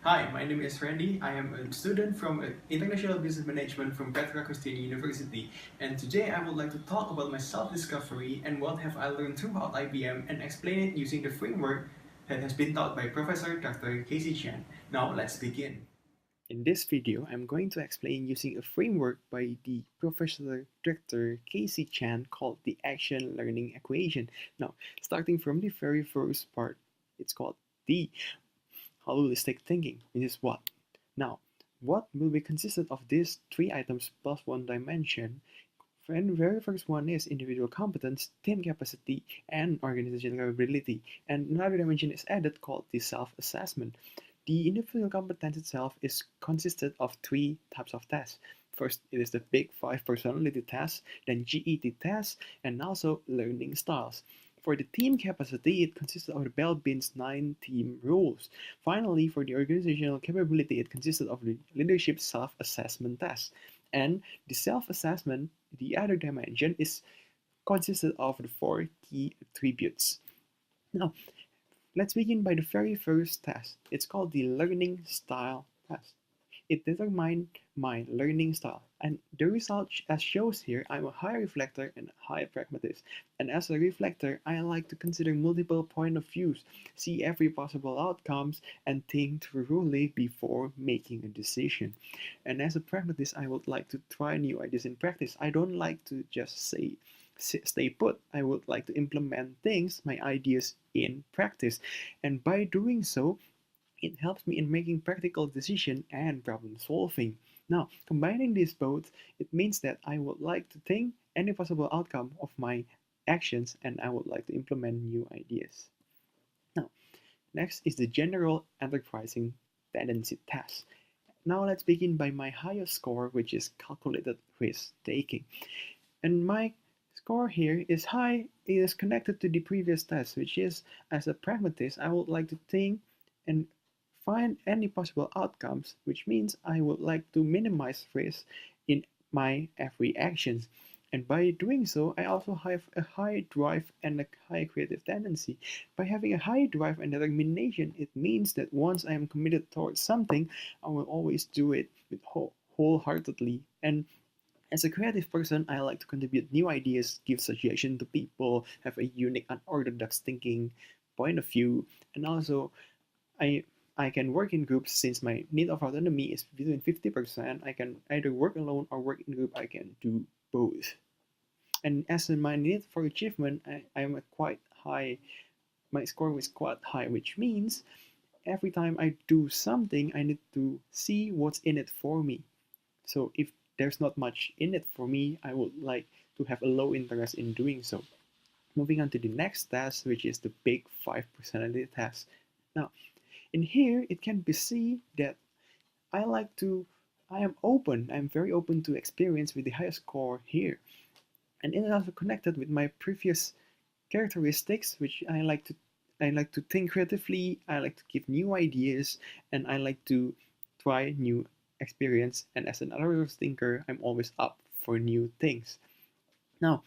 Hi, my name is Randy. I am a student from International Business Management from Petra Christiana University, and today I would like to talk about my self-discovery and what have I learned throughout IBM and explain it using the framework that has been taught by Professor Dr. Casey Chan. Now let's begin. In this video, I'm going to explain using a framework by the Professor Dr. Casey Chan called the Action Learning Equation. Now, starting from the very first part, it's called the holistic thinking, which is what? Now, what will be consisted of these three items plus one dimension? And the very first one is individual competence, team capacity, and organizational capability. And another dimension is added called the self-assessment. The individual competence itself is consisted of three types of tests. First, it is the Big Five personality test, then GET test, and also learning styles. For the team capacity, it consists of the Bell-Bin's 9 team rules. Finally, for the organizational capability, it consisted of the leadership self-assessment test. And the self-assessment, the other dimension, is consisted of the four key attributes. Now, let's begin by the very first test. It's called the learning style test. It determined my learning style, and the result as shows here, I'm a high reflector and a high pragmatist. And as a reflector, I like to consider multiple point of views, see every possible outcomes, and think thoroughly before making a decision. And as a pragmatist, I would like to try new ideas in practice. I don't like to just say stay put. I would like to implement things, my ideas in practice. And by doing so, it helps me in making practical decision and problem solving. Now, combining these both, it means that I would like to think any possible outcome of my actions and I would like to implement new ideas. Now, next is the general enterprising tendency test. Now let's begin by my highest score, which is calculated risk taking. And my score here is high. It is connected to the previous test, which is as a pragmatist, I would like to think and find any possible outcomes, which means I would like to minimize risk in my every actions. And by doing so, I also have a high drive and a high creative tendency. By having a high drive and determination, it means that once I am committed towards something, I will always do it with wholeheartedly. And as a creative person, I like to contribute new ideas, give suggestions to people, have a unique, unorthodox thinking point of view, and also I I can work in groups since my need of autonomy is between 50%. I can either work alone or work in group. I can do both. And as in my need for achievement, I am a quite high. My score is quite high, which means every time I do something, I need to see what's in it for me. So if there's not much in it for me, I would like to have a low interest in doing so. Moving on to the next test, which is the Big Five personality test. Now, in here, it can be seen that I like to, I am open, I'm very open to experience with the highest score here. And it is also connected with my previous characteristics, which I like to think creatively, I like to give new ideas, and I like to try new experience. And as an adult thinker, I'm always up for new things. Now,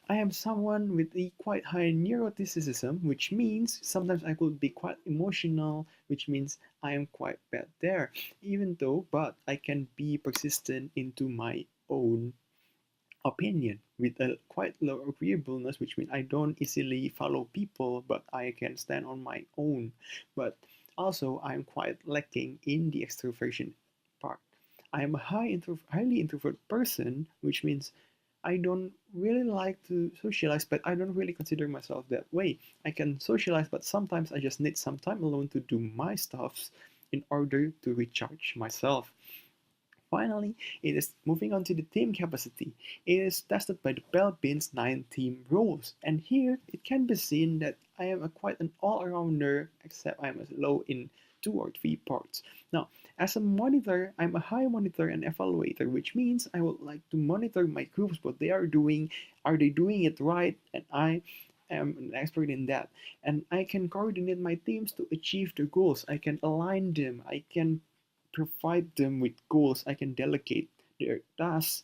I am someone with a quite high neuroticism, which means sometimes I could be quite emotional, which means I am quite bad there. Even though, but I can be persistent into my own opinion with a quite low agreeableness, which means I don't easily follow people, but I can stand on my own. But also, I'm quite lacking in the extroversion part. I am a highly introvert person, which means I don't really like to socialize, but I don't really consider myself that way. I can socialize, but sometimes I just need some time alone to do my stuffs in order to recharge myself. Finally, it is moving on to the team capacity. It is tested by the Bell-Bin's 9 team rules. And here, it can be seen that I am quite an all-arounder, except I am low in 2 or 3 parts. Now, as a monitor, I'm a high monitor and evaluator, which means I would like to monitor my groups, what they are they doing it right, and I am an expert in that. And I can coordinate my teams to achieve their goals. I can align them. I can provide them with goals. I can delegate their tasks,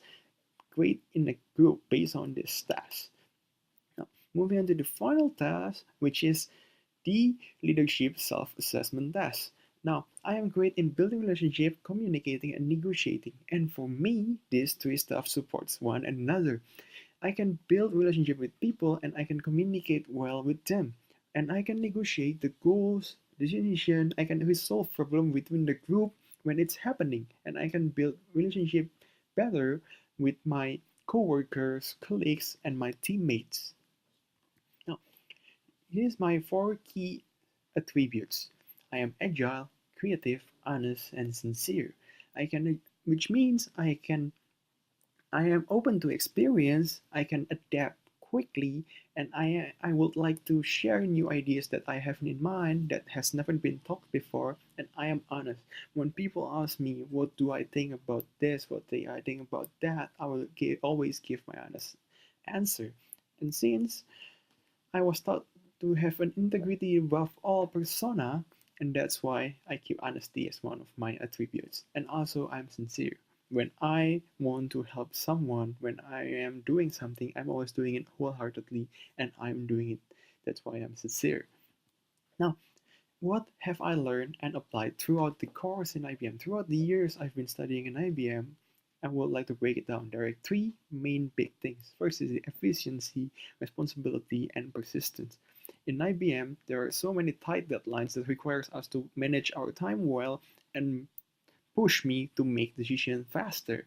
create in a group based on this task. Now, moving on to the final task, which is the leadership self-assessment test. Now, I am great in building relationship, communicating, and negotiating. And for me, these three stuff supports one another. I can build relationship with people and I can communicate well with them. And I can negotiate the goals, decision, I can resolve problem within the group when it's happening. And I can build relationship better with my coworkers, colleagues, and my teammates. Now, here's my four key attributes. I am agile, creative, honest, and sincere. Which means I am open to experience, I can adapt quickly, and I would like to share new ideas that I have in mind that has never been talked before, and I am honest. When people ask me what do I think about this, what do I think about that, I will always give my honest answer. And since I was taught to have an integrity above all persona, and that's why I keep honesty as one of my attributes. And also, I'm sincere. When I want to help someone, when I am doing something, I'm always doing it wholeheartedly, and I'm doing it. That's why I'm sincere. Now, what have I learned and applied throughout the course in IBM? Throughout the years I've been studying in IBM, I would like to break it down. There are three main big things. First is the efficiency, responsibility, and persistence. In IBM, there are so many tight deadlines that requires us to manage our time well and push me to make decisions faster.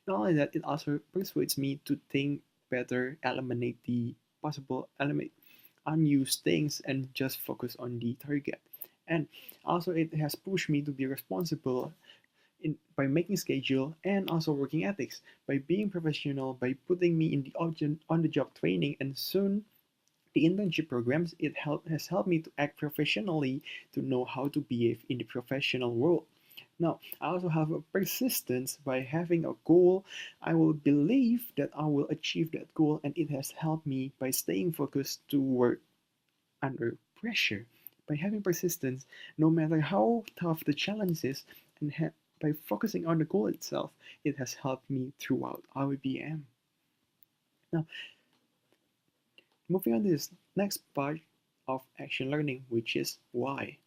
Not only that, it also persuades me to think better, eliminate the possible eliminate unused things and just focus on the target. And also it has pushed me to be responsible by making schedule and also working ethics, by being professional, by putting me in the on the job training and soon the internship programs. Has helped me to act professionally, to know how to behave in the professional world. Now, I also have a persistence by having a goal. I will believe that I will achieve that goal, and it has helped me by staying focused to work under pressure. By having persistence, no matter how tough the challenge is, and by focusing on the goal itself, it has helped me throughout IBM. Now, moving on to this next part of action learning, which is why.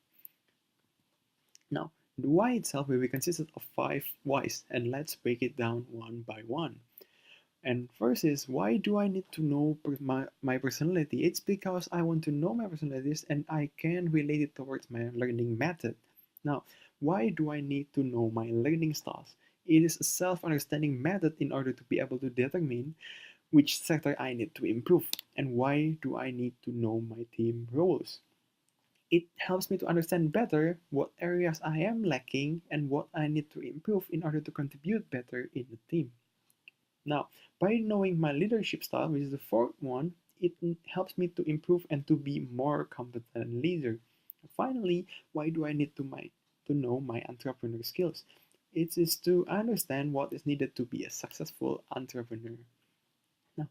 Now, the why itself will be consisted of 5 whys, and let's break it down one by one. And first is, why do I need to know my personality? It's because I want to know my personalities and I can relate it towards my learning method. Now, why do I need to know my learning styles? It is a self-understanding method in order to be able to determine which sector I need to improve. And why do I need to know my team roles? It helps me to understand better what areas I am lacking and what I need to improve in order to contribute better in the team. Now, by knowing my leadership style, which is the fourth one, it helps me to improve and to be more competent leader. Finally, why do I need to know my entrepreneur skills? It is to understand what is needed to be a successful entrepreneur. Now,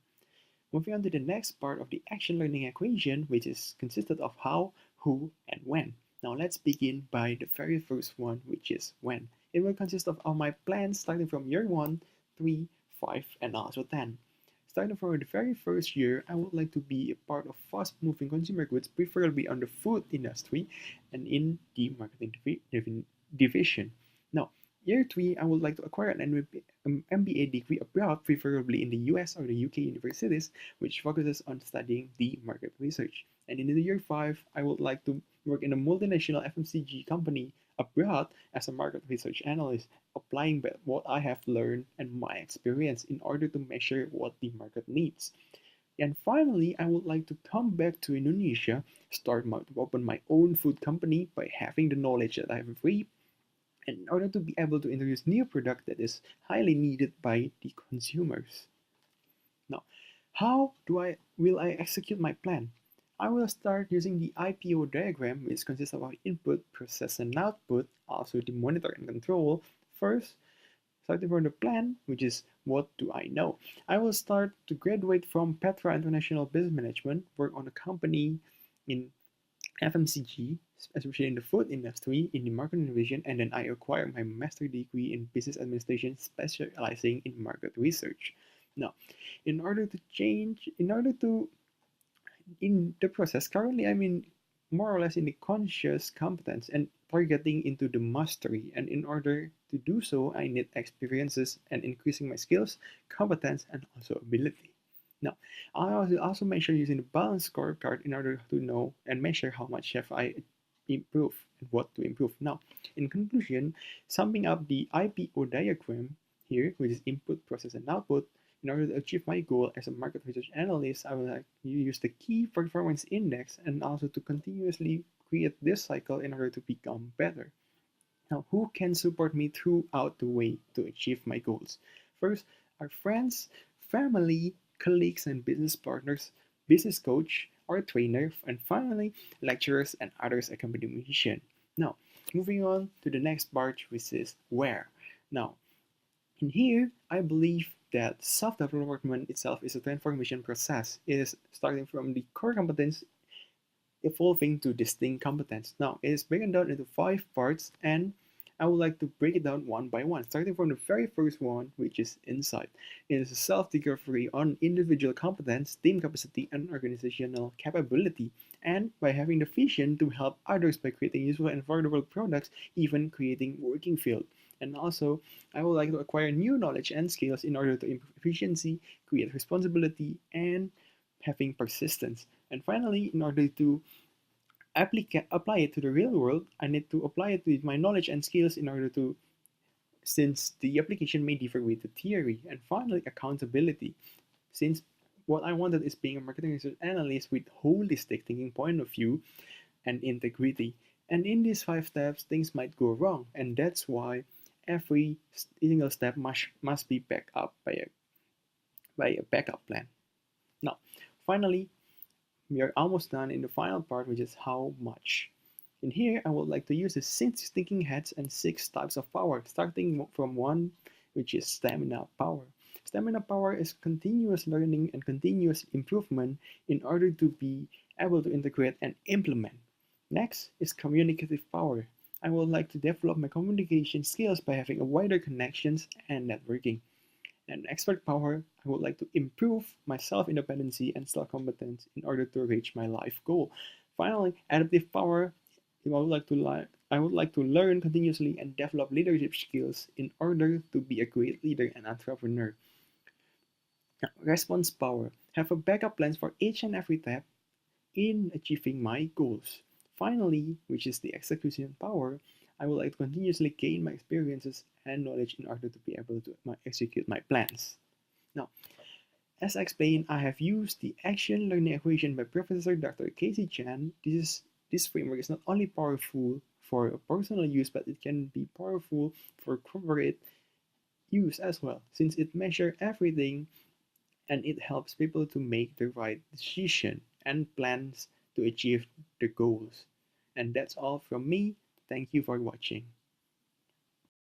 moving on to the next part of the action learning equation, which is consisted of how, who, and when. Now let's begin by the very first one, which is when. It will consist of all my plans starting from year 1, 3, 5, and also 10. Starting from the very first year, I would like to be a part of fast-moving consumer goods, preferably on the food industry and in the marketing division. Now, year 3, I would like to acquire an MBA degree abroad, preferably in the US or the UK universities, which focuses on studying the market research. And in the year 5, I would like to work in a multinational FMCG company abroad as a market research analyst, applying what I have learned and my experience in order to measure what the market needs. And finally, I would like to come back to Indonesia, open my own food company by having the knowledge that I have reaped, and in order to be able to introduce new product that is highly needed by the consumers. Now, how will I execute my plan? I will start using the IPO diagram, which consists of input, process, and output, also the monitor and control. First, starting from the plan, which is what do I know? I will start to graduate from Petra International Business Management, work on a company in FMCG, especially in the food industry, in the marketing division, and then I acquired my master degree in business administration, specializing in market research. Now, in the process, currently I'm in more or less in the conscious competence, and targeting into the mastery. And in order to do so, I need experiences and increasing my skills, competence, and also ability. Now, I also measure using the balance scorecard in order to know and measure how much have I improved and what to improve. Now, in conclusion, summing up the IPO diagram here, which is input, process, and output, in order to achieve my goal as a market research analyst, I will like you use the key performance index and also to continuously create this cycle in order to become better. Now, who can support me throughout the way to achieve my goals? First, our friends, family, colleagues, and business partners, business coach, or trainer, and finally, lecturers and others accompanying mission. Now, moving on to the next part, which is where. Now, in here, I believe that self-development itself is a transformation process. It is starting from the core competence evolving to distinct competence. Now, it is broken down into 5 parts, and I would like to break it down one by one, starting from the very first one, which is insight. It is a self-discovery on individual competence, team capacity, and organizational capability, and by having the vision to help others by creating useful and affordable products, even creating working field. And also, I would like to acquire new knowledge and skills in order to improve efficiency, create responsibility, and having persistence. And finally, in order to apply it to the real world, I need to apply it with my knowledge and skills in order to, since the application may differ with the theory. And finally, accountability. Since what I wanted is being a marketing research analyst with holistic thinking point of view and integrity. And in these 5 steps, things might go wrong, and that's why every single step must be backed up by a backup plan. Now, finally, we are almost done in the final part, which is how much. In here, I would like to use the 6 thinking hats and 6 types of power, starting from one, which is stamina power. Stamina power is continuous learning and continuous improvement in order to be able to integrate and implement. Next is communicative power. I would like to develop my communication skills by having a wider connections and networking. And expert power, I would like to improve my self-independency and self-competence in order to reach my life goal. Finally, adaptive power, I would like to learn continuously and develop leadership skills in order to be a great leader and entrepreneur. Now, response power, have a backup plans for each and every step in achieving my goals. Finally, which is the execution power, I would like to continuously gain my experiences and knowledge in order to be able to execute my plans. Now, as I explained, I have used the action learning equation by Professor Dr. Casey Chan. This framework is not only powerful for personal use, but it can be powerful for corporate use as well, since it measures everything and it helps people to make the right decision and plans to achieve the goals. And that's all from me. Thank you for watching.